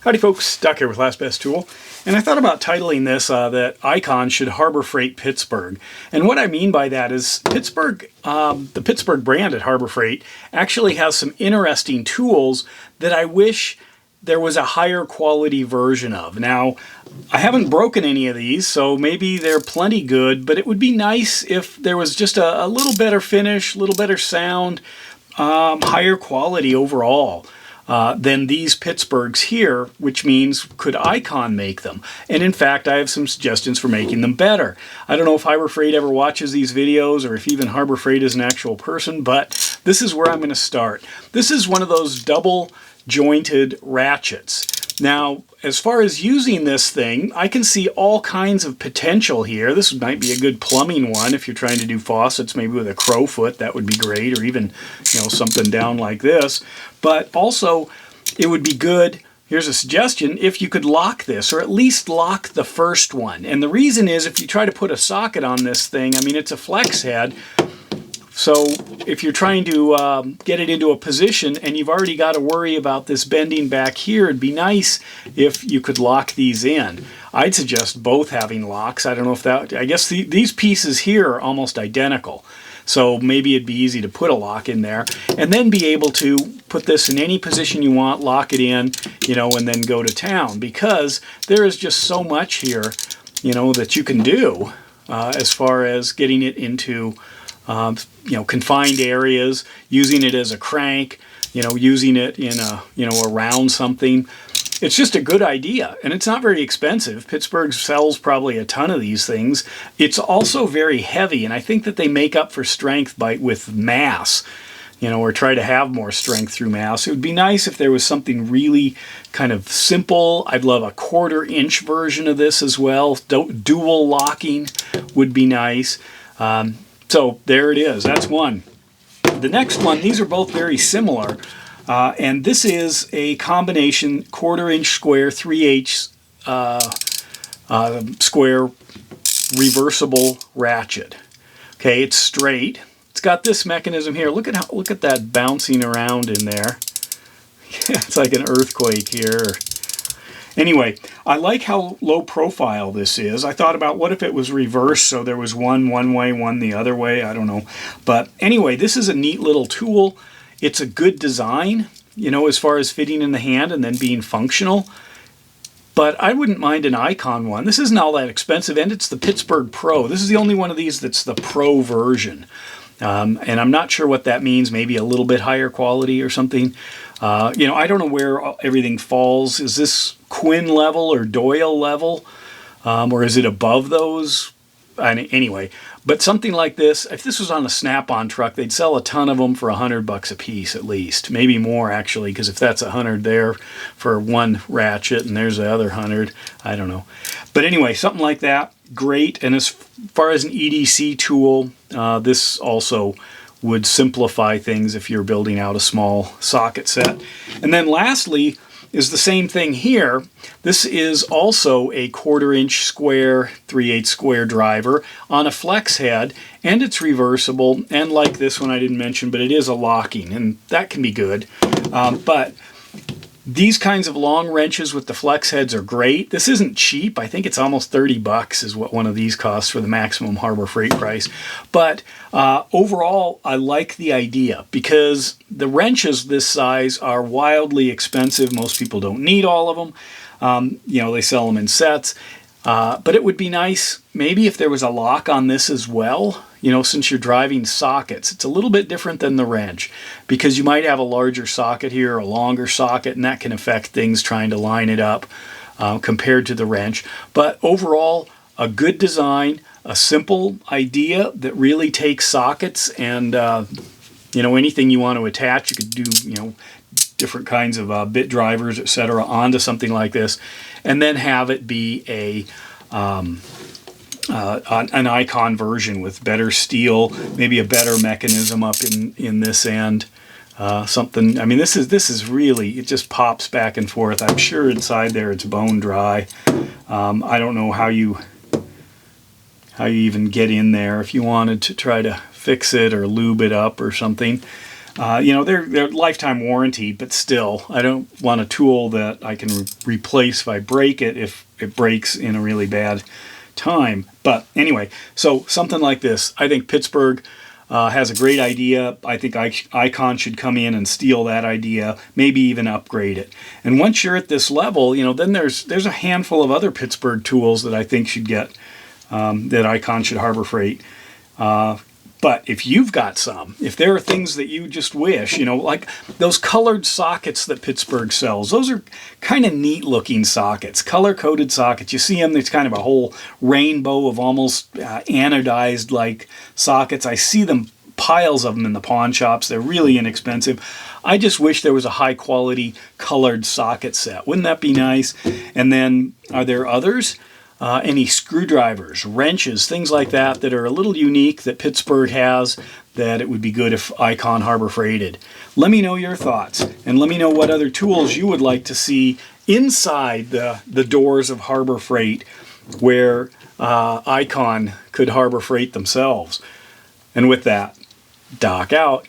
Howdy folks, Doc here with Last Best Tool, and I thought about titling this that Icon should harbor Freight Pittsburgh. And what I mean by that is Pittsburgh, the Pittsburgh brand at Harbor Freight actually has some interesting tools that I wish there was a higher quality version of. Now, I haven't broken any of these, so maybe they're plenty good, but it would be nice if there was just a little better finish, a little better sound, higher quality overall. Than these Pittsburghs here, which means could Icon make them? And in fact, I have some suggestions for making them better. I don't know if Harbor Freight ever watches these videos or if even Harbor Freight is an actual person, but this is where I'm going to start. This is one of those double jointed ratchets. Now, as far as using this thing, I can see all kinds of potential here. This might be a good plumbing one if you're trying to do faucets, maybe with a crowfoot, that would be great, or even, you know, something down like this. But also, it would be good, here's a suggestion, if you could lock this, or at least lock the first one. And the reason is, if you try to put a socket on this thing, I mean, it's a flex head, so if you're trying to get it into a position and you've already got to worry about this bending back here, it'd be nice if you could lock these in. I'd suggest both having locks. I don't know if that, I guess these pieces here are almost identical. So maybe it'd be easy to put a lock in there and then be able to put this in any position you want, lock it in, you know, and then go to town, because there is just so much here, you know, that you can do as far as getting it into you know, confined areas, using it as a crank, you know, using it in a, you know, around something. It's just a good idea, and it's not very expensive. Pittsburgh sells probably a ton of these things. It's also very heavy, and I think that they make up for strength with mass, you know, or try to have more strength through mass. It would be nice if there was something really kind of simple. I'd love a 1/4-inch version of this as well. Dual locking would be nice. So there it is. That's one. The next one, these are both very similar. And this is a combination 1/4-inch square, 3/8 square reversible ratchet. Okay, it's straight. It's got this mechanism here. Look at that bouncing around in there. It's like an earthquake here. Anyway, I like how low profile this is. I thought about what if it was reversed, so there was one way, one the other way. I don't know. But anyway, this is a neat little tool. It's a good design, you know, as far as fitting in the hand and then being functional. But I wouldn't mind an Icon one. This isn't all that expensive, and it's the Pittsburgh Pro. This is the only one of these that's the Pro version. And I'm not sure what that means, maybe a little bit higher quality or something. You know, I don't know where everything falls. Is this Quinn level or Doyle level? Or is it above those? Anyway, but something like this, if this was on a Snap-on truck, they'd sell a ton of them for $100 a piece at least. Maybe more, actually, because if that's $100 there for one ratchet and there's the other $100, I don't know. But anyway, something like that, great. And as far as an EDC tool, this also would simplify things if you're building out a small socket set. And then lastly is the same thing here. This is also a 1/4-inch square, 3/8 square driver on a flex head, and it's reversible, and like this one I didn't mention, but it is a locking, and that can be good. But these kinds of long wrenches with the flex heads are great. This isn't cheap. I think it's almost $30 is what one of these costs for the maximum Harbor Freight price. But overall, I like the idea because the wrenches this size are wildly expensive. Most people don't need all of them. You know, they sell them in sets. But it would be nice maybe if there was a lock on this as well. You know, since you're driving sockets, it's a little bit different than the wrench because you might have a larger socket here, a longer socket, and that can affect things trying to line it up compared to the wrench. But overall, a good design, a simple idea that really takes sockets and, you know, anything you want to attach, you could do, you know, different kinds of bit drivers, etc., onto something like this, and then have it be an Icon version with better steel, maybe a better mechanism up in this end. Something. I mean, this is really, it just pops back and forth. I'm sure inside there it's bone dry. I don't know how you even get in there if you wanted to try to fix it or lube it up or something. You know, they're lifetime warranty, but still, I don't want a tool that I can replace if I break it, if it breaks in a really bad time. But anyway, so something like this. I think Pittsburgh has a great idea. I think Icon should come in and steal that idea, maybe even upgrade it. And once you're at this level, you know, then there's a handful of other Pittsburgh tools that I think should get, that Icon should Harbor Freight. But if you've got some, if there are things that you just wish, you know, like those colored sockets that Pittsburgh sells, those are kind of neat looking sockets, color coded sockets. You see them, there's kind of a whole rainbow of almost anodized like sockets. I see them, piles of them in the pawn shops. They're really inexpensive. I just wish there was a high quality colored socket set. Wouldn't that be nice? And then are there others? Any screwdrivers, wrenches, things like that that are a little unique that Pittsburgh has that it would be good if Icon Harbor Freighted. Let me know your thoughts, and let me know what other tools you would like to see inside the doors of Harbor Freight where Icon could Harbor Freight themselves. And with that, Doc out.